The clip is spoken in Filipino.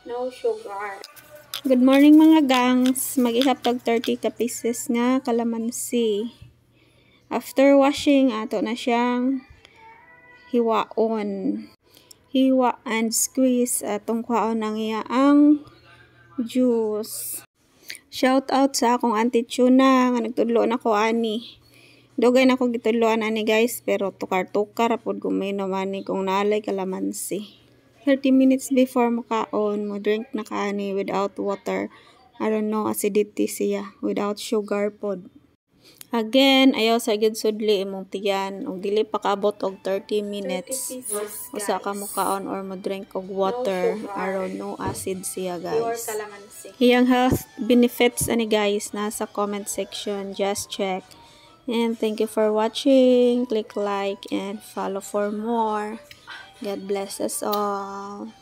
No sugar. Good morning mga gangs. Mag-ihap tag 30 ka pieces nga kalamansi. After washing, ato na siyang hiwaon. Hiwa and squeeze atong kwaon ang iyaang juice. Shout out sa akong auntie Tuna nga nagtudlo na ko ani. Dugay na ko gitudloan ani guys, pero tukar-tukar pud guminom ani kung naalay kalamansi. 30 minutes before makaon, mo drink na kaani without water. I don't know, acidity siya without sugar pod. Again, ayaw sa gid sudli imong tiyan ug dili pa kaabot og 30 minutes. Usa ka mo kaon or mo drink og water aron no acid siya guys. Iyang health benefits ani guys nasa comment section, just check. And thank you for watching. Click like and follow for more. God bless us all.